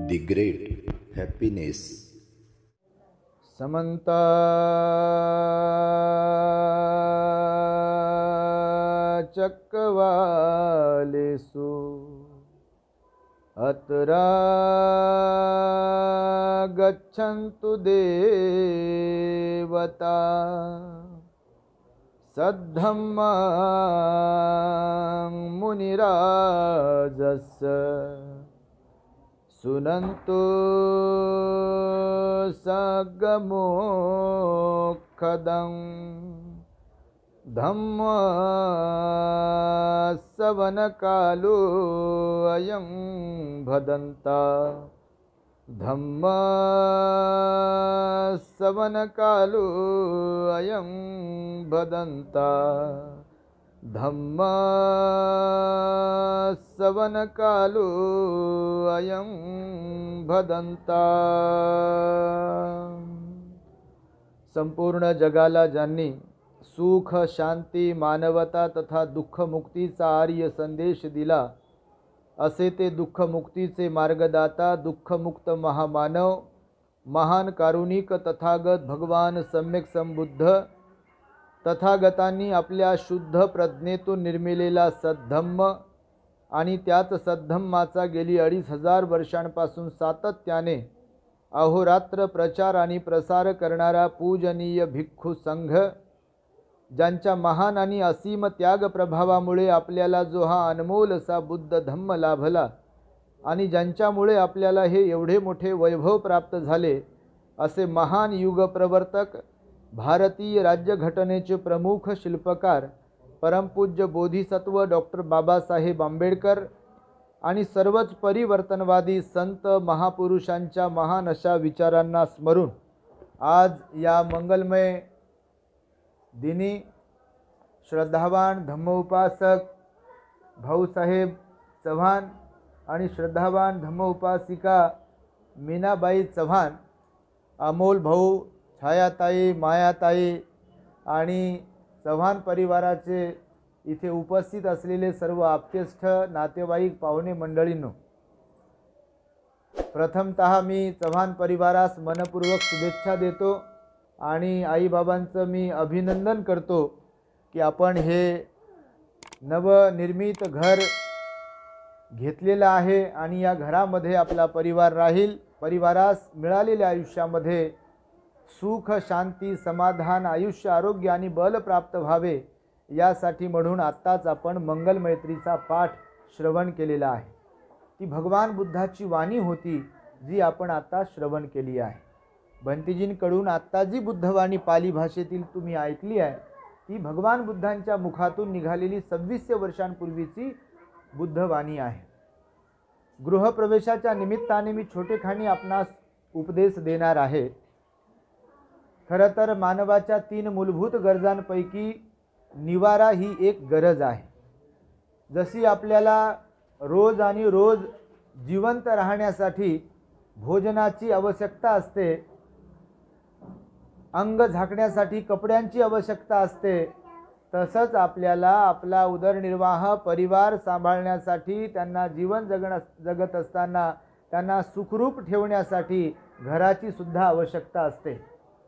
The Great Happiness. समन्ता चक्रवालेषु अत्रा गच्छन्तु देवता सद्धम्मं मुनिराजस्य सुनन्तु सगमोक्षदं धम्मश्रवणकालो अयं भदन्ता धम्मश्रवणकालो अयं भदन्ता धम्मश्रवणकालो अयं भदन्ता। संपूर्ण जगाला ज्यांनी सुख शांती मानवता तथा दुःख मुक्तीचा आर्य संदेश दिला असे ते दुःख मुक्तीचे मार्गदाता दुःखमुक्त महामानव महान कारुणिक तथागत भगवान सम्यक संबुद्ध तथागतांनी आपल्या शुद्ध प्रज्ञेतून निर्मिलेला सद्धम्म आणि त्याच सद्धम्माचा गेली 2500 वर्षांपासून सातत्याने अहोरात्र प्रचार आणि प्रसार करणारा पूजनीय भिक्खू संघ, ज्यांच्या महान आणि असीम त्याग प्रभावामुळे आपल्याला जो हा अनमोल असा बुद्ध धम्म लाभला आणि ज्यांच्यामुळे आपल्याला हे एवढे मोठे वैभव प्राप्त झाले, असे महान युग प्रवर्तक भारतीय राज्यघटनेचे प्रमुख शिल्पकार परमपूज्य बोधिसत्व डॉक्टर बाबासाहेब आंबेडकर आणि सर्वच परिवर्तनवादी संत महापुरुषांच्या महान अशा विचारांना स्मरून आज या मंगलमय दिनी श्रद्धावान धम्मोपासक भाऊसाहेब चव्हाण आणि श्रद्धावान धम्मोपासिका मीनाबाई चव्हाण, अमोल भाऊ, छायाताई, मायाताई आणि चव्हाण परिवाराचे इथे उपस्थित असलेले सर्व आप्तेष्ठ नातेवाईक पाहुणे मंडळींनो, प्रथमतः मी चव्हाण परिवारास मनपूर्वक शुभेच्छा देतो आणि आईबाबांचं मी अभिनंदन करतो की आपण हे नवनिर्मित घर घेतलेलं आहे आणि या घरामध्ये आपला परिवार राहील। परिवारास मिळालेल्या आयुष्यामध्ये सुख शांती समाधान आयुष्य आरोग्य आणि बल प्राप्त व्हावे यासाठी म्हणून आत्ताच आपण मंगल मैत्रीचा पाठ श्रवण केलेला आहे। ती भगवान बुद्धाची वाणी होती जी आपण आता श्रवण केली आहे। बंतीजींकडून आत्ता जी बुद्धवाणी पाली भाषेतील तुम्ही ऐकली आहे ती भगवान बुद्धांच्या मुखातून निघालेली 2600 वर्षांपूर्वीची बुद्धवाणी आहे। गृहप्रवेशाच्या निमित्ताने मी छोटेखानी आपणास उपदेश देणार आहे। खरं तर मानवाच्या 3 मूलभूत गरजांपैकी निवारा ही एक गरज आहे। जशी आपल्याला रोज आणि रोज जिवंत राहण्यासाठी भोजनाची आवश्यकता असते, अंग झाकण्यासाठी कपड्यांची आवश्यकता असते, तसंच आपल्याला आपला उदरनिर्वाह परिवार सांभाळण्यासाठी त्यांना जीवन जगत असताना त्यांना सुखरूप ठेवण्यासाठी घराची सुद्धा आवश्यकता असते।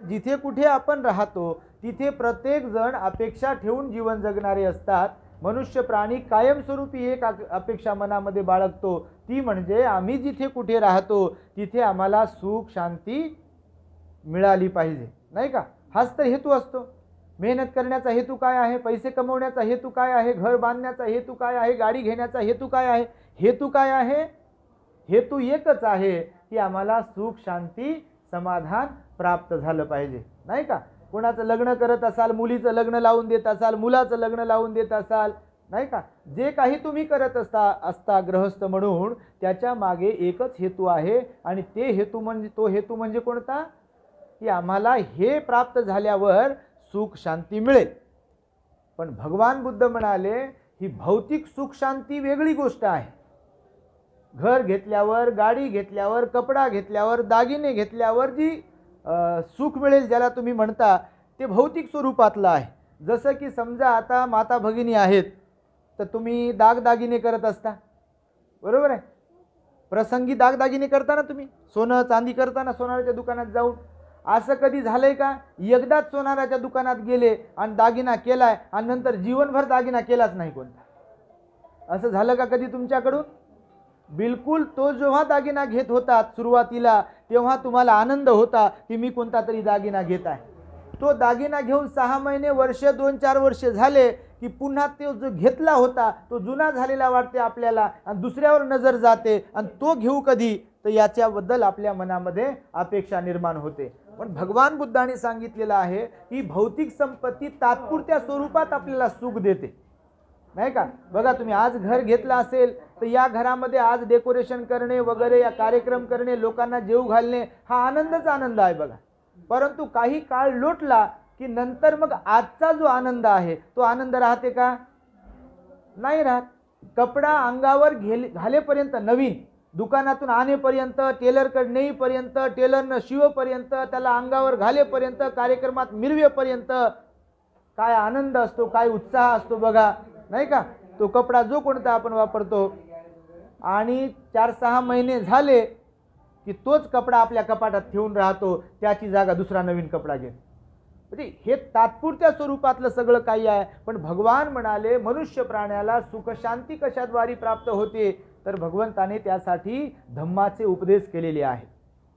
जिथे कुठे आपण राहतो तिथे प्रत्येक जण अपेक्षा ठेवून जीवन जगणारे असतात। मनुष्य प्राणी कायमस्वरूपी एक अपेक्षा मनामध्ये बाळगतो, ती म्हणजे आम्ही जिथे कुठे राहतो तिथे आम्हाला सुख शांती मिळाली पाहिजे, नाही का? हाच तर हेतू असतो। मेहनत करण्याचा हेतू काय आहे? पैसे कमवण्याचा हेतू काय आहे? घर बांधण्याचा हेतू काय आहे? गाडी घेण्याचा हेतू काय आहे? हेतू काय आहे? हेतू एकच आहे की आम्हाला सुख शांती समाधान प्राप्त झालं पाहिजे, नाही का? कोणाचं लग्न करत असाल, मुलीचं लग्न लावून देत असाल, मुलाचं लग्न लावून देत असाल, नाही का? जे काही तुम्ही करत असता गृहस्थ म्हणून त्याच्या मागे एकच हेतू आहे आणि तो हेतू म्हणजे कोणता? की आम्हाला हे प्राप्त झाल्यावर सुख शांती मिळेल। पण भगवान बुद्ध म्हणाले ही भौतिक सुख शांती वेगळी गोष्ट आहे। घर घेतल्यावर, गाडी घेतल्यावर, कपडा घेतल्यावर, दागिने घेतल्यावर जी सुख मिळेल ज्याला तुम्ही म्हणता ते भौतिक स्वरूपातलं आहे। जसं की समजा आता माता भगिनी आहेत तर तुम्ही दागदागिने करत असता, बरोबर आहे? प्रसंगी दागदागिने करताना तुम्ही सोनं चांदी करताना सोनाराच्या दुकानात जाऊन, असं कधी झालंय का एकदाच सोनाराच्या दुकानात गेले आणि दागिना केलाय आणि नंतर जीवनभर दागिना केलाच नाही कोणता? असं झालं का कधी तुमच्याकडून? बिलकुल. तो जेव्हा दागिना घेत होता सुरुवातीला तेव्हा तुम्हाला आनंद होता की मी कोणता तरी दागिना घेत आहे. तो दागिना घेऊन 6 महिने, वर्ष, 2-4 वर्ष झाले की पुन्हा तो जो घेतला होता तो जुना झालेला वाटते आपल्याला आणि दुसऱ्यावर नजर जाते आणि तो घेऊ कधी, तर याच्याबद्दल आपल्या मनामध्ये अपेक्षा निर्माण होते. पण भगवान बुद्धांनी सांगितलेलं आहे की भौतिक संपत्ती तात्पुरत्या स्वरूपात आपल्याला सुख देते, नाही का? बघा तुम्ही आज घर घेतलं असेल तर या घरामध्ये आज डेकोरेशन करणे वगैरे, या कार्यक्रम करणे, लोकांना जेवू घालणे हा आनंदच आनंद आहे बघा. परंतु काही काळ लोटला की नंतर मग आजचा जो आनंद आहे तो आनंद राहते का? नाही राहत. कपडा अंगावर घालेपर्यंत, नवीन दुकानातून आणेपर्यंत, टेलरकडे नेईपर्यंत, टेलरनं शिवेपर्यंत, त्याला अंगावर घालेपर्यंत, कार्यक्रमात मिरवेपर्यंत काय आनंद असतो, काय उत्साह असतो बघा, नाही का? तो कपडा जो कोणता आपण वापरतो आणि 4-6 महिने झाले की तोच कपडा आपल्या कपाटात ठेवून राहतो, त्याची जागा दुसरा नवीन कपडा घेतो. म्हणजे हे तात्पुरत्या स्वरूपातलं सगळं काही आहे. पण भगवान म्हणाले मनुष्य प्राण्याला सुख शांती कशाद्वारे प्राप्त होते, तर भगवंताने त्यासाठी धम्माचे उपदेश केलेले आहे.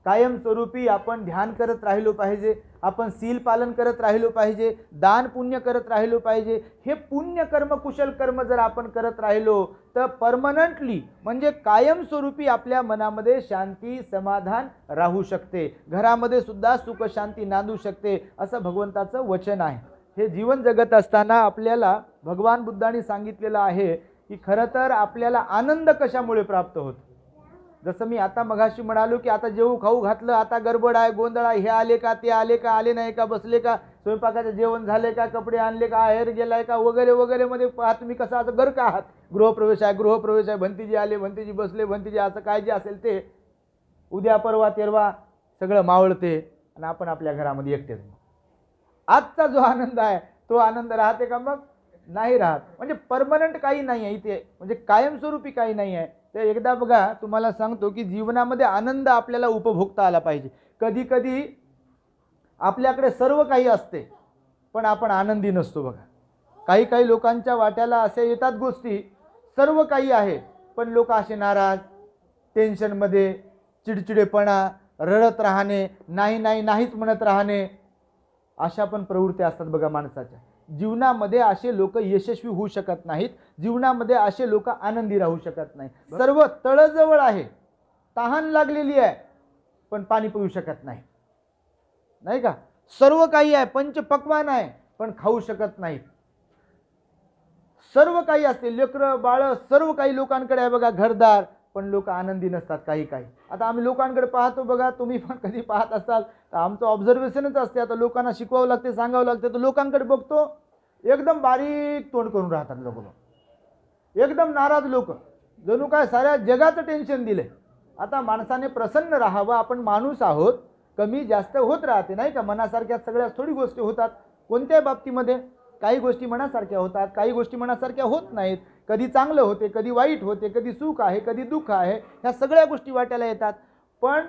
कायमस्वरूपी आपण ध्यान करत राहिलो पाहिजे, आपण सील पालन करत राहिलो पाहिजे, दान पुण्य करत राहिलो पाहिजे. हे पुण्य कर्म, कुशल कर्म जर आपण करत राहिलो तर परमनंटली म्हणजे कायमस्वरूपी आपल्या मनामध्ये शांती समाधान राहू शकते, घरामध्ये सुद्धा सुख शांती नांदू शकते, असं भगवंताचं वचन आहे. हे जीवन जगत असताना आपल्याला भगवान बुद्धांनी सांगितलेलं आहे की खरं तर आपल्याला आनंद कशामुळे प्राप्त होतो. जसं मी आता मगाशी म्हणालो की आता जेवू खाऊ घातलं, आता गडबड आहे, गोंधळ आहे, हे आले का, ते आले का, आले नाही का, बसले का, स्वयंपाकाचं जेवण झाले का, कपडे आणले का, आहेर गेलाय का, वगैरे वगैरे मध्ये पहा तुम्ही कसं असं घर का आहात. गृहप्रवेश आहे, भंतीजी आले, भंतीजी बसले, भंतीजी असं काय जे असेल ते उद्या परवा तेरवा सगळं मावळते आणि आपण आपल्या घरामध्ये एकटेच. आजचा जो आनंद आहे तो आनंद राहते का? मग नाही राहत. म्हणजे परमनंट काही नाही आहे इथे, म्हणजे कायमस्वरूपी काही नाही आहे. ते एकदा बघा तुम्हाला सांगतो की जीवनामध्ये आनंद आपल्याला उपभोगता आला पाहिजे. कधी कधी आपल्याकडे सर्व काही असते पण आपण आनंदी नसतो बघा. काही काही लोकांच्या वाट्याला असे येतात गोष्टी, सर्व काही आहे पण लोक असे नाराज, टेन्शनमध्ये, चिडचिडेपणा, रडत राहणे, नाही नाही नाहीच म्हणत राहणे, अशा पण प्रवृत्ती असतात बघा माणसाच्या जीवनामध्ये. असे लोक यशस्वी होऊ शकत नाहीत, जीवनामध्ये असे लोक आनंदी राहू शकत नाही. सर्व तळजवळ आहे, तहान लागलेली आहे पण पाणी पिऊ शकत नाही, नाही का? सर्व काही आहे, पंचपक्वान आहे पण खाऊ शकत नाही. सर्व काही असते, लेकरं बाळ सर्व काही लोकांकडे आहे बघा, घरदार, पण लोक आनंदी नसतात. काही काही आता आम्ही लोकांकडे पाहतो बघा, तुम्ही पण कधी पाहत असाल तर आमचं ऑब्झर्वेशनच असते. आता लोकांना शिकवावं लागते, सांगावं लागते, तर लोकांकडे बघतो एकदम बारीक तोंड करून राहतात लोक, एकदम नाराज लोक, जणू काय साऱ्या जगाचं टेन्शन दिले. आता माणसाने प्रसन्न राहावं, आपण माणूस आहोत, कमी जास्त होत राहते, नाही का? मनासारख्या सगळ्या थोडी गोष्टी होतात कोणत्याही बाबतीमध्ये. काही गोष्टी मनासारख्या होतात, काही गोष्टी मनासारख्या होत नाहीत. कधी चांगलं होते, कधी वाईट होते, कधी सुख आहे, कधी दुःख आहे, ह्या सगळ्या गोष्टी वाट्याला येतात. पण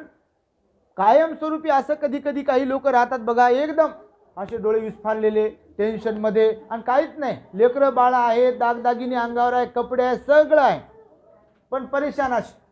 कायमस्वरूपी असं कधी कधी काही लोक राहतात बघा, एकदम असे डोळे विस्फारलेले, टेन्शनमध्ये, आणि काहीच नाही, लेकरं बाळा आहे, दागदागिने अंगावर आहे, कपडे आहे, सगळं आहे पण परेशान असे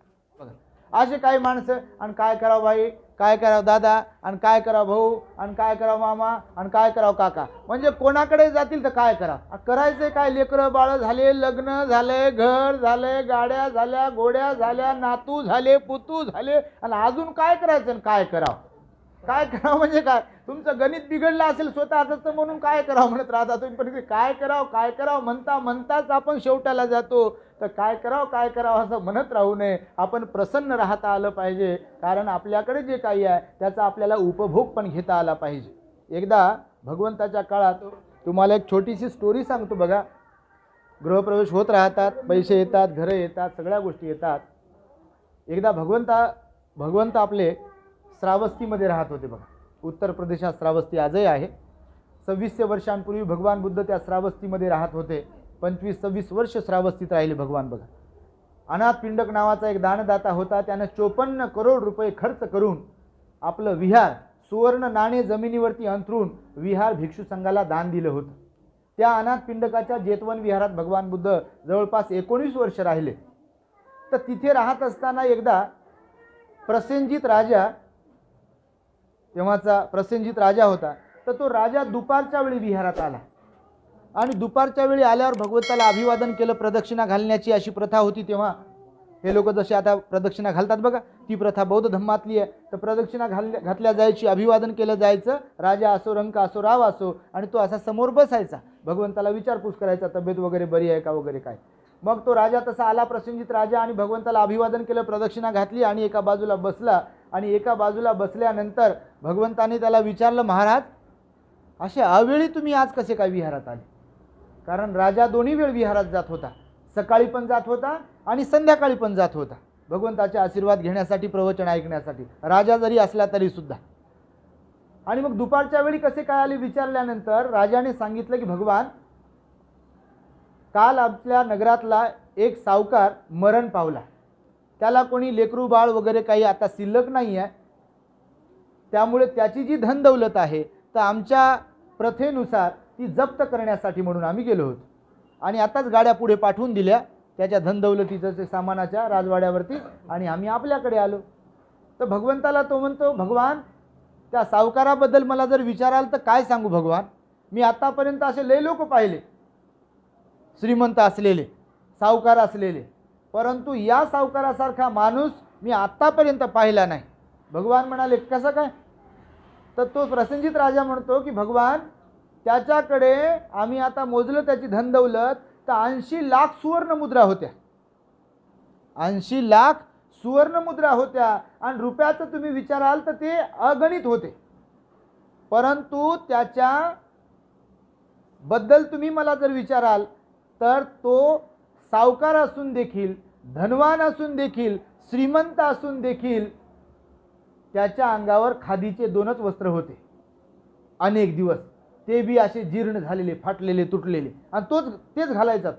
असे काही माणसं. आणि काय करावं भाई, काय करावं दादा, आणि काय करावं भाऊ, आणि काय करावं मामा, आणि काय करावं काका, म्हणजे कोणाकडे जातील तर काय करावं, करायचं काय? लेकरं बाळ झाले, लग्न झाले, घर झाले, गाड्या झाल्या, घोड्या झाल्या, नातू झाले, पुतू झाले, आणि अजून काय करायचं आणि काय करावं? काय करावं म्हणजे काय? तुमचं गणित बिघडलं असेल स्वतःच तर म्हणून काय करावं म्हणत राहता तुम्ही. पण काय करावं काय करावं म्हणता म्हणताच आपण शेवटाला जातो. तर काय करावं काय करावं असं म्हणत राहू नये. आपण प्रसन्न राहता आलं पाहिजे, कारण आपल्याकडे जे काही आहे त्याचा आपल्याला उपभोग पण घेता आला पाहिजे. एकदा भगवंताच्या काळात तुम्हाला एक छोटीशी स्टोरी सांगतो बघा. गृहप्रवेश होत राहतात, पैसे येतात, घरं येतात, सगळ्या गोष्टी येतात. एकदा भगवंत आपले श्रावस्तीमध्ये राहत होते बघा. उत्तर प्रदेशात श्रावस्ती आजही आहे. 2600 वर्षांपूर्वी भगवान बुद्ध त्या श्रावस्तीमध्ये राहत होते. 25-26 वर्ष श्रावस्तीत राहिले भगवान बघा. अनाथ पिंडक नावाचा एक दानदाता होता. त्यानं 54 करोड रुपये खर्च करून आपलं विहार सुवर्ण नाणे जमिनीवरती अंथरून विहार भिक्षू संघाला दान दिलं होतं. त्या अनाथ पिंडकाच्या जेतवन विहारात भगवान बुद्ध जवळपास 19 वर्ष राहिले. तर तिथे राहत असताना एकदा प्रसेनजित राजा, तेव्हाचा प्रसेनजित राजा होता, तर तो राजा दुपारच्या वेळी विहारात आला आणि दुपारच्या वेळी आल्यावर भगवंताला अभिवादन केलं. प्रदक्षिणा घालण्याची अशी प्रथा होती तेव्हा. हे लोक जसे आता प्रदक्षिणा घालतात बघा, ती प्रथा बौद्ध धर्मातली आहे. तर प्रदक्षिणा घातल्या जायची, अभिवादन केलं जायचं. राजा असो, रंक असो, राव असो, आणि तो असा समोर बसायचा, भगवंताला विचारपूस करायचा, तब्येत वगैरे बरी आहे का वगैरे काय. मग तो राजा तसा आला, प्रसेनजित राजा, आणि भगवंताला अभिवादन केलं, प्रदक्षिणा घातली आणि एका बाजूला बसला. आणि एका बाजूला बसल्यानंतर भगवंताने त्याला विचारलं, महाराज असे अवेळी तुम्ही आज कसे काय विहारात आले? कारण राजा दोन्ही वेळ विहारात जात होता, सकाळी पण जात होता आणि संध्याकाळी पण जात होता, भगवंताचे आशीर्वाद घेण्यासाठी, प्रवचन ऐकण्यासाठी, राजा जरी असला तरी सुद्धा. आणि मग दुपारच्या वेळी कसे काय आले विचारल्यानंतर राजाने सांगितलं की भगवान, काल आपल्या नगरातला एक सावकार मरण पावला. त्याला कोणी लेकरू बाळ वगैरे काही आता शिल्लक नाही आहे. त्यामुळे त्याची जी धन दौलत आहे तर आमच्या प्रथेनुसार ती जप्त करण्यासाठी म्हणून आम्ही गेलो होतो. आणि आताच गाड्या पुढे पाठवून दिल्या त्याच्या धनदौलतीचं सामानाच्या राजवाड्यावरती, आणि आम्ही आपल्याकडे आलो. तर भगवंताला तो म्हणतो, भगवान त्या सावकाराबद्दल मला जर विचाराल तर काय सांगू भगवान? मी आतापर्यंत असे लय लोक पाहिले, श्रीमंत असलेले, सावकार असलेले, परंतु या सावकारासारखा माणूस मी आतापर्यंत पाहिला नाही. भगवान म्हणाले, कसं काय? तर तो प्रसेनजित राजा म्हणतो की भगवान, त्याच्याकडे आम्ही आता मोजलं त्याची धनदौलत तर 80 लाख सुवर्ण मुद्रा होत्या. 80 लाख सुवर्ण मुद्रा होत्या. आणि रुपयाचं तुम्ही विचाराल तर ते अगणित होते. परंतु त्याच्या बद्दल तुम्ही मला जर विचाराल तर तो सावकार असून देखील, धनवान असून देखील, श्रीमंत असून देखील त्याच्या अंगावर खादीचे 2च वस्त्र होते अनेक दिवस, ते बी असे जीर्ण झालेले, फाटलेले, तुटलेले, आणि तेच घालायचा.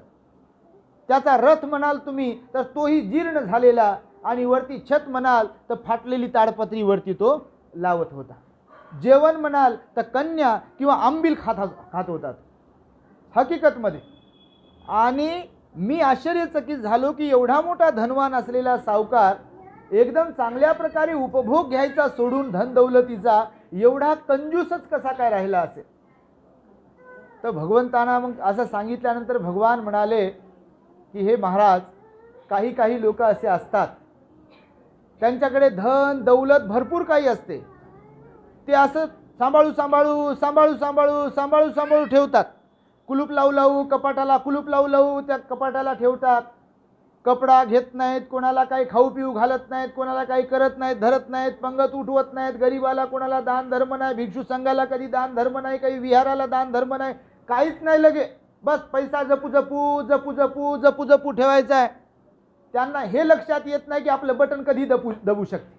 त्याचा रथ म्हणाल तुम्ही तर तोही जीर्ण झालेला, आणि वरती छत म्हणाल तर फाटलेली ताडपत्री वरती तो लावत होता. जेवण म्हणाल तर कन्या किंवा आंबील खात होतात हकीकतमध्ये. आणि मी आश्चर्यचकित झालो की एवढा मोठा धनवान असलेला सावकार एकदम चांगल्या प्रकारे उपभोग घ्यायचा सोडून धनदौलतीचा एवढा कंजूसच कसा काय राहिला असेल. तर भगवंतांना मग असं सांगितल्यानंतर भगवान म्हणाले की हे महाराज, काही काही लोक असे असतात, त्यांच्याकडे धन दौलत भरपूर काही असते, ते असं सांभाळू ठेवतात. कुलूप लावू कपाटाला, कुलूप लावू त्या कपाटाला ठेवतात. कपडा घेत नाहीत, कोणाला काही खाऊ पिऊ घालत नाहीत, कोणाला काही करत नाहीत, धरत नाहीत, पंगत उठवत नाहीत, गरीबाला कोणाला दान धर्म नाही, भिक्षू संघाला कधी दान धर्म नाही, काही विहाराला दान धर्म नाही, काहीच नाही. लगे बस पैसा जपू ठेवायचा आहे. त्यांना हे लक्षात येत नाही की आपलं बटन कधी दबू शकते,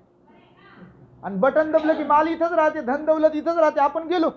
आणि बटन दबलं की माल इथंच राहते, धन दौलत इथंच राहते, आपण गेलो.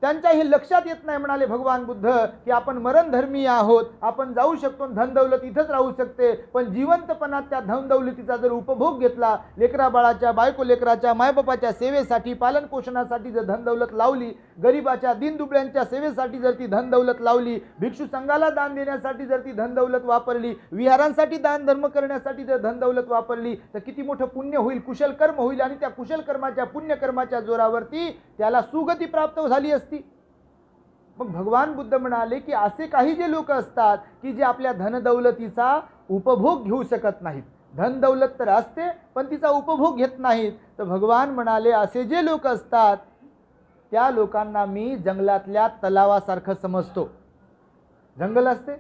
त्यांच्या हे लक्षात येत नाही. म्हणाले भगवान बुद्ध की आपण मरणधर्मी आहोत, आपण जाऊ शकतो, धन दौलत इथंच राहू शकते, पण जिवंतपणात त्या धन दौलतीचा जर उपभोग घेतला, लेकरा बाळाच्या, बायको लेकराच्या, मायबापाच्या सेवेसाठी, पालन पोषणासाठी जर धन दौलत लावली, गरीबाच्या दीनदुबळ्यांच्या सेवेसाठी जर ती धन दौलत लावली, भिक्षू संघाला दान देण्यासाठी जर ती धन दौलत वापरली, विहारांसाठी दान धर्म करण्यासाठी जर धन दौलत वापरली, तर किती मोठं पुण्य होईल, कुशल कर्म होईल. आणि त्या कुशल कर्माच्या, पुण्यकर्माच्या जोरावरती त्याला सुगती प्राप्त झाली असती. मग भगवान बुद्ध म्हणाले की असे काही जे लोक असतात की जे आपल्या धनदौलतीचा उपभोग घेऊ शकत नाहीत, धन दौलत तर असते पण तिचा उपभोग घेत नाहीत, तर भगवान म्हणाले असे जे लोक असतात त्या लोकांना मी जंगलातल्या तलावासारखं समजतो. जंगल असते,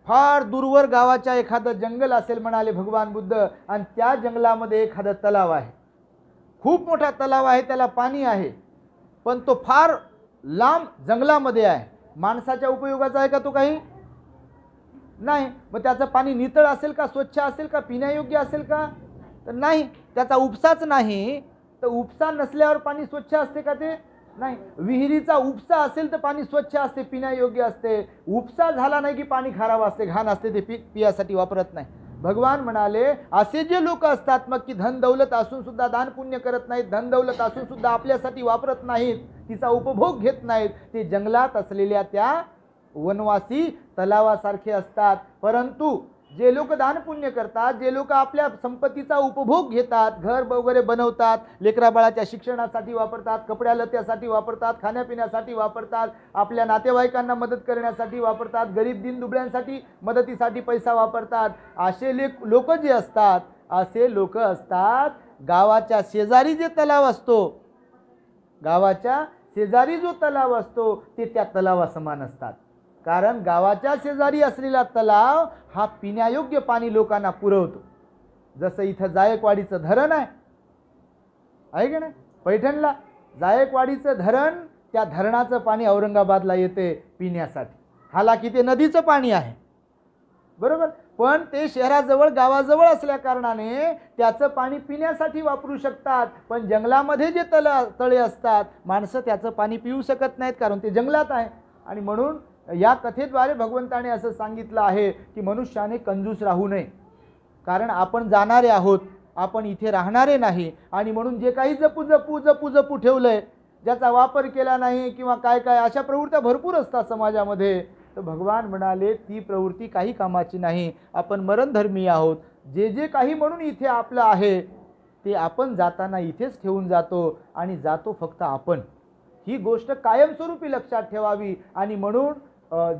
फार दूरवर गावाच्या एखादं जंगल असेल म्हणाले भगवान बुद्ध, आणि त्या जंगलामध्ये एखादं तलाव आहे, खूप मोठा तलाव आहे, त्याला पाणी आहे, पण तो फार लांब जंगलामध्ये आहे. माणसाच्या उपयोगाचा आहे का तो? काही नाही. मग त्याचं पाणी नितळ असेल का, स्वच्छ असेल का, पिण्यायोग्य असेल का? तर नाही. त्याचा उपसाच नाही. तर उपसा नसल्यावर पाणी स्वच्छ असते का? ते नाही. विहिरीचा उपसा असेल तर पाणी स्वच्छ असते, पिण्यायोग्य असते. उपसा झाला नाही की पाणी खराब असते, घाण असते, ते पियासाठी वापरत नाही. भगवान म्हणाले असे जे लोक असतात मग की धन दौलत असून सुद्धा दान पुण्य करत नाहीत, धन दौलत असून सुद्धा आपल्यासाठी वापरत नाहीत, तिचा उपभोग घेत नाहीत, ते जंगलात असलेल्या त्या वनवासी तलावासारखे असतात. परंतु जे लोक दान पुण्य करतात, जे लोक आपल्या संपत्तीचा उपभोग घेतात, घर वगैरे बनवतात, लेकराबाळाच्या शिक्षणासाठी वापरतात, कपड्या लत्यासाठी वापरतात, खाण्यापिण्यासाठी वापरतात, आपल्या नातेवाईकांना मदत करण्यासाठी वापरतात, गरीब दीनदुबळ्यांसाठी मदतीसाठी पैसा वापरतात, असे लोक जे असतात, असे लोक असतात गावाच्या शेजारी जे तलाव असतो, गावाच्या शेजारी जो तलाव असतो ते त्या तलावासमान असतात. कारण गावाच्या शेजारी असलेला तलाव हा पिण्यायोग्य पाणी लोकांना पुरवतो. जसं इथं जायकवाडीचं धरण आहे की नाही, पैठणला जायकवाडीचं धरण, त्या धरणाचं पाणी औरंगाबादला येते पिण्यासाठी. हालाकी ते नदीचं पाणी आहे बरोबर, पण ते शहराजवळ गावाजवळ असल्या कारणाने त्याचं पाणी पिण्यासाठी वापरू शकतात. पण जंगलामध्ये जे तळे असतात माणसं त्याचं पाणी पिऊ शकत नाहीत, कारण ते जंगलात आहे. आणि म्हणून या कथेद्वारे भगवंताने असं सांगितलं आहे की मनुष्याने कंजूस राहू नये, कारण आपण जाणारे आहोत, आपण इथे राहणारे नाही. आणि म्हणून जे काही जपू जपू जपू जपू ठेवलंय, ज्याचा वापर केला नाही किंवा काय काय अशा प्रवृत्त्या भरपूर असतात समाजामध्ये, तर भगवान म्हणाले ती प्रवृत्ती काही कामाची नाही. आपण मरणधर्मी आहोत. जे जे काही म्हणून इथे आपलं आहे ते आपण जाताना इथेच ठेवून जातो, आणि जातो फक्त आपण. ही गोष्ट कायमस्वरूपी लक्षात ठेवावी. आणि म्हणून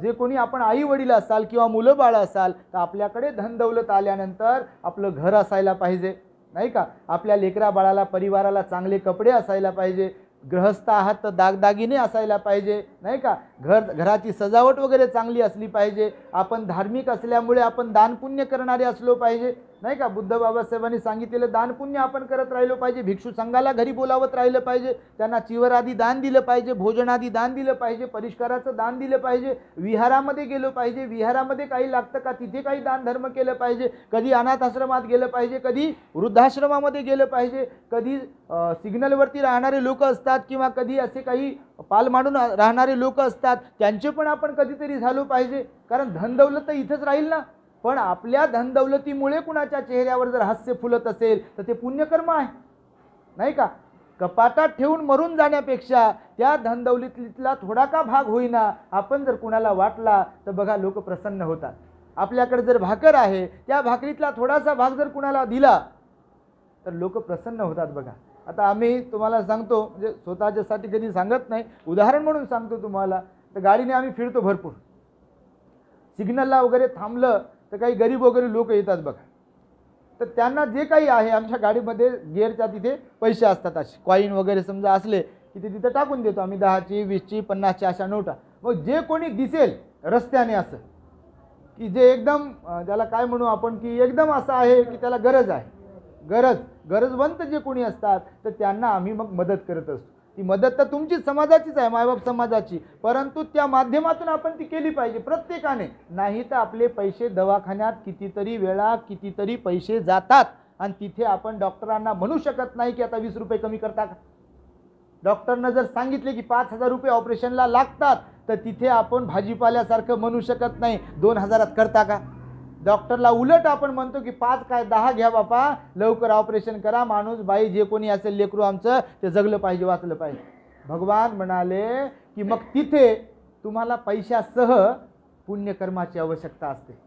जे कोणी आपण आई वडील असाल किंवा मुलं बाळ असाल तर आपल्याकडे धन दौलत आल्यानंतर आपलं घर असायला पाहिजे, नाही का. आपल्या लेकरा बाळाला परिवाराला चांगले कपडे असायला पाहिजे, गृहस्थ आहात तर दागदागिने असायला पाहिजे, नाही का. घराची सजावट वगैरे चांगली असली पाहिजे. आपण धार्मिक असल्यामुळे आपण दान पुण्य करणारे असलो पाहिजे, नाही का. बुद्ध बाबासाहेबांनी सांगितलेलं दान पुण्य आपण करत राहिलो पाहिजे. भिक्षू संघाला घरी बोलावत राहिलं पाहिजे, त्यांना चिवर आदी दान दिलं पाहिजे, भोजनादी दान दिलं पाहिजे, परिष्काराचं दान दिलं पाहिजे, विहारामध्ये गेलो पाहिजे, विहारामध्ये काही लागतं का तिथे काही दान धर्म केलं पाहिजे, कधी अनाथ आश्रमात गेलं पाहिजे, कधी वृद्धाश्रमामध्ये गेलं पाहिजे, कधी सिग्नलवरती राहणारे लोक असतात किंवा कधी असे काही पाल मांडून राहणारे लोक असतात, त्यांचे पण आपण कधीतरी झालो पाहिजे. कारण धन दौलत तर इथंच राहील ना, पण आपल्या धन दौलतीमुळे कुणाच्या चेहऱ्यावर जर हास्य फुलत असेल तर ते पुण्यकर्म आहे, नाही का. कपाटात ठेवून मरून जाण्यापेक्षा त्या धन दौलतीतला थोडा का भाग होईना आपण जर कुणाला वाटला तर बघा लोक प्रसन्न होतात. आपल्याकडे जर भाकर आहे, त्या भाकरीतला थोडासा भाग जर कुणाला दिला तर लोक प्रसन्न होतात. बघा आता आम्ही तुम्हाला सांगतो, म्हणजे स्वतःच्यासाठी कधी सांगत नाही, उदाहरण म्हणून सांगतो तुम्हाला. तर गाडीने आम्ही फिरतो भरपूर, सिग्नलला वगैरे थांबलं तर काही गरीब वगैरे लोक येतात बघा. तर त्यांना जे काही आहे, आमच्या गाडीमध्ये गिअरच्या तिथे पैसे असतात, असे कॉईन वगैरे समजा असले की ते तिथं टाकून देतो आम्ही, 10ची 20ची 50ची अशा नोटा. मग जे कोणी दिसेल रस्त्याने असं की जे एकदम ज्याला काय म्हणू आपण की एकदम असं आहे की त्याला गरज आहे, गरजवंत जे कोणी असतात तर त्यांना आम्ही मग मदत करत असतो. ती मदत तर तुमची समाजाचीच आहे, मायबाप समाजाची, परंतु त्या माध्यमातून आपण ती केली पाहिजे प्रत्येकाने. नाही तर आपले पैसे दवाखान्यात कितीतरी वेळा कितीतरी पैसे जातात, आणि तिथे आपण डॉक्टरांना म्हणू शकत नाही की आता 20 रुपये कमी करता का. डॉक्टरनं जर सांगितले की 5,000 रुपये ऑपरेशनला लागतात, तर तिथे आपण भाजीपाल्यासारखं म्हणू शकत नाही 2,000त करता का. डॉक्टरला उलट आपण म्हणतो की 5 काय 10 घ्या बापा, लवकर ऑपरेशन करा, माणूस बाई जे कोणी असेल लेकरू आमचं ते जगलं पाहिजे, वाचलं पाहिजे. भगवान म्हणाले की मग तिथे तुम्हाला पैशासह पुण्यकर्माची आवश्यकता असते,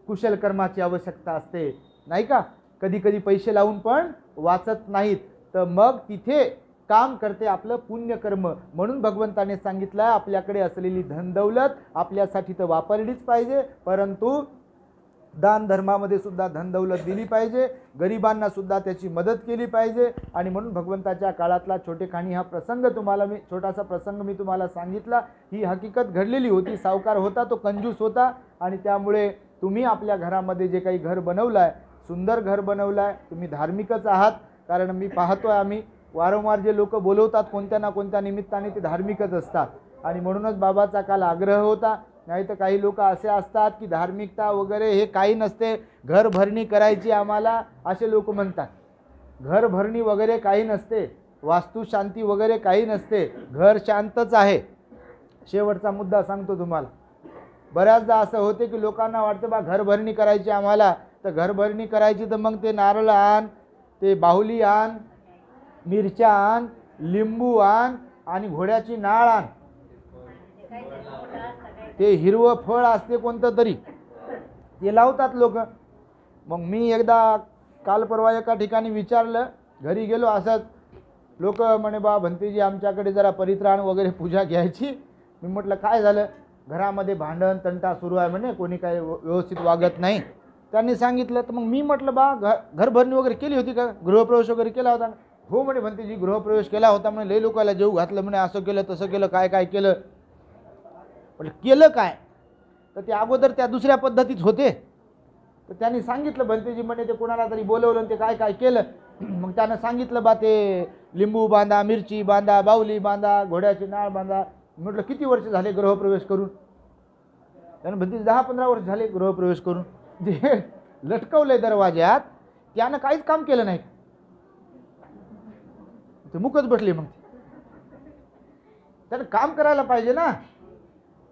कुशल कर्माची आवश्यकता असते, नाही का. कधी कधी पैसे लावून पण वाचत नाहीत, तर मग तिथे काम करते आपलं पुण्यकर्म. म्हणून भगवंताने सांगितलं आपल्याकडे असलेली धन दौलत आपल्यासाठी तर वापरलीच पाहिजे, परंतु दान धर्मामध्ये सुद्धा धन दौलत दिली पाहिजे, गरिबांना सुद्धा त्याची मदत केली पाहिजे. आणि म्हणून भगवंताच्या काळातला छोटेखानी हा प्रसंग तुम्हाला मी छोटासा प्रसंग मी तुम्हाला सांगितला. ही हकीकत घडलेली होती. सावकार होता, तो कंजूस होता, आणि त्यामुळे तुम्ही आपल्या घरामध्ये जे काही घर बनवलं आहे, सुंदर घर बनवलं आहे, तुम्ही धार्मिकच आहात. कारण मी पाहतोय आम्ही वारंवार जे लोक बोलवतात कोणत्या ना कोणत्या निमित्ताने ते धार्मिकच असतात. आणि म्हणूनच बाबाचा काल आग्रह होता. नाही तर काही लोक असे असतात की धार्मिकता वगैरे हे काही नसते, घर भरणी करायची आम्हाला, असे लोक म्हणतात. घर भरणी वगैरे काही नसते. वास्तू शांती वगैरे काही नसते, घर शांतच आहे. शेवटचा मुद्दा सांगतो तुम्हाला. बऱ्याचदा असं होते की लोकांना वाटतं बा घरभरणी करायची आम्हाला, तर घरभरणी करायची तर मग ते नारळ आण, ते बाहुली आण, मिरच्या आण, लिंबू आण आणि घोड्याची नाळ आण, ते हिरवं फळ असते कोणतं तरी, ते लावतात लोक. मग मी एकदा काल परवा एका ठिकाणी विचारलं, घरी गेलो असंच, लोक म्हणे बा भंतेजी आमच्याकडे जरा परित्राण वगैरे पूजा घ्यायची. मी म्हटलं काय झालं, घरामध्ये भांडण तंटा सुरू आहे म्हणे, कोणी काही व्यवस्थित वागत नाही. त्यांनी सांगितलं. तर मग मी म्हटलं बा घरभरणी वगैरे केली होती का, गृहप्रवेश वगैरे केला होता? हो म्हणे भंतेजी गृहप्रवेश केला होता म्हणे, लई लोकांना जेव घातलं म्हणे, असं केलं तसं केलं, काय काय केलं. म्हटलं केलं काय, तर ते अगोदर त्या दुसऱ्या पद्धतीत होते. तर त्यांनी सांगितलं भंतेजी म्हणे ते कोणाला तरी बोलवलं आणि ते काय काय केलं. मग त्यानं सांगितलं बा ते लिंबू बांधा, मिरची बांधा, बाहुली बांधा, घोड्याची नाळ बांधा. म्हटलं किती वर्ष झाले गृहप्रवेश करून? त्यानं भंतेजी 10-15 वर्ष झाले गृहप्रवेश करून. ते लटकवलंय दरवाज्यात, त्यानं काहीच काम केलं नाही, ते मुकच बसले. मग त्यानं काम करायला पाहिजे ना.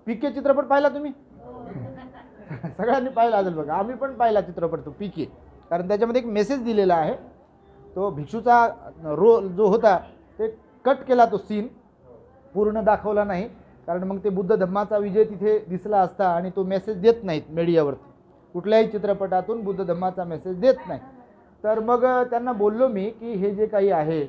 पीके चित्रपट पाहिला तुम्ही? सगळ्यांनी पाहिला असेल बघा, आम्ही पण पाहिला चित्रपट तो पीके. कारण त्याच्यामध्ये एक मेसेज दिलेला आहे. तो भिक्षूचा रोल जो होता ते कट केला, तो सीन पूर्ण दाखवला नाही, कारण मग ते बुद्ध धम्माचा विजय तिथे दिसला असता आणि तो मेसेज देत नाहीत मीडियावरती, कुठल्याही चित्रपटातून बुद्ध धम्माचा मेसेज देत नाही. तर मग त्यांना बोललो मी की हे जे काही आहे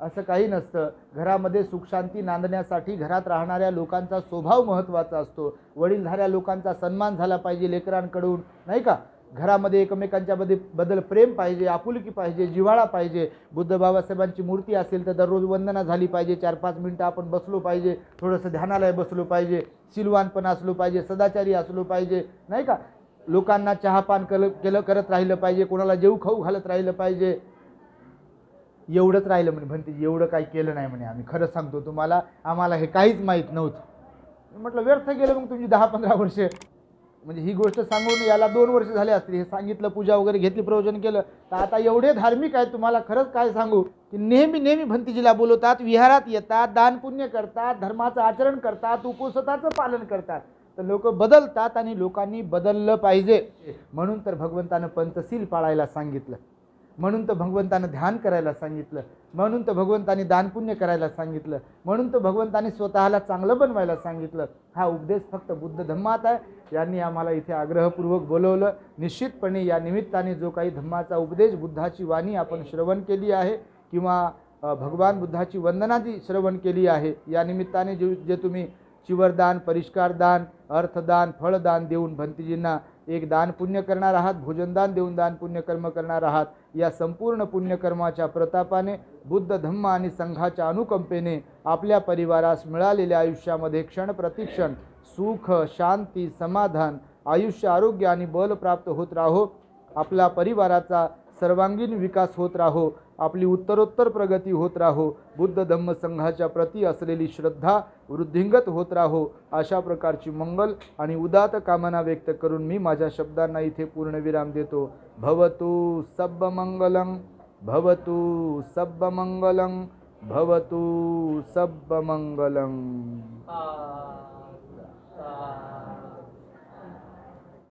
असं काही नसतं. घरामध्ये सुखशांती नांदण्यासाठी घरात राहणाऱ्या लोकांचा स्वभाव महत्त्वाचा असतो. वडीलधाऱ्या लोकांचा सन्मान झाला पाहिजे लेकरांकडून, नाही का. घरामध्ये एकमेकांच्या बद्दल प्रेम पाहिजे, आपुलकी पाहिजे, जिव्हाळा पाहिजे. बुद्ध बाबासाहेबांची मूर्ती असेल तर दररोज वंदना झाली पाहिजे, 4-5 मिनटं आपण बसलो पाहिजे, थोडंसं ध्यानालय बसलो पाहिजे, सिलवानपण असलो पाहिजे, सदाचारी असलो पाहिजे, नाही का. लोकांना चहापान करत राहिलं पाहिजे, कोणाला जेऊ खाऊ घालत राहिलं पाहिजे. एवढंच राहिलं म्हणे भंतेजी, एवढं काही केलं नाही म्हणे आम्ही, खरं सांगतो तुम्हाला, आम्हाला हे काहीच माहीत नव्हतं. म्हटलं व्यर्थ गेलं मग तुमची 10-15 वर्ष. म्हणजे ही गोष्ट सांगून याला 2 वर्ष झाले असतील, हे सांगितलं, पूजा वगैरे घेतली, प्रवचन केलं, तर आता एवढे धार्मिक आहेत. तुम्हाला खरंच काय सांगू की नेहमी भंतेजीला बोलवतात, विहारात येतात, दान पुण्य करतात, धर्माचं आचरण करतात, उपवासाचं पालन करतात. तर लोक बदलतात आणि लोकांनी बदललं पाहिजे. म्हणून तर भगवंतानं पंचशील पाळायला सांगितलं, म्हणून तर भगवंतानं ध्यान करायला सांगितलं, म्हणून तर भगवंतानी दानपुण्य करायला सांगितलं, म्हणून तर भगवंतानी स्वतःला चांगलं बनवायला सांगितलं. हा उपदेश फक्त बुद्ध धम्मात आहे. यांनी आम्हाला इथे आग्रहपूर्वक बोलवलं. निश्चितपणे या निमित्ताने जो काही धम्माचा उपदेश, बुद्धाची वाणी आपण श्रवण केली आहे किंवा भगवान बुद्धाची वंदना जी श्रवण केली आहे, या निमित्ताने जे तुम्ही चिवरदान, परिष्कारदान, अर्थदान, फळदान देऊन भंतेजींना एक दान पुण्य करणार आहात, भोजनदान देऊन दान पुण्य कर्म करणार आहात, या संपूर्ण पुण्यकर्माच्या प्रतापाने, बुद्ध धम्म आणि संघाच्या अनुकंपेने आपल्या परिवारास मिळालेल्या आयुष्यामध्ये क्षण प्रतिक्षण सुख, शांती, समाधान, आयुष्य, आरोग्य आणि बल प्राप्त होत राहो. आपला परिवाराचा सर्वांगीण विकास होत राहो, आपली उत्तरोत्तर प्रगती होत राहो, बुद्ध धम्म संघाच्या प्रती असलेली श्रद्धा वृद्धिंगत होत राहो. अशा प्रकारची मंगल आणि उदात कामना व्यक्त करून मी माझ्या शब्दांना इथे पूर्णविराम देतो. भवतु सब्ब मंगलं, भवतु सब्ब मंगलं, भवतु सब्ब मंगलं.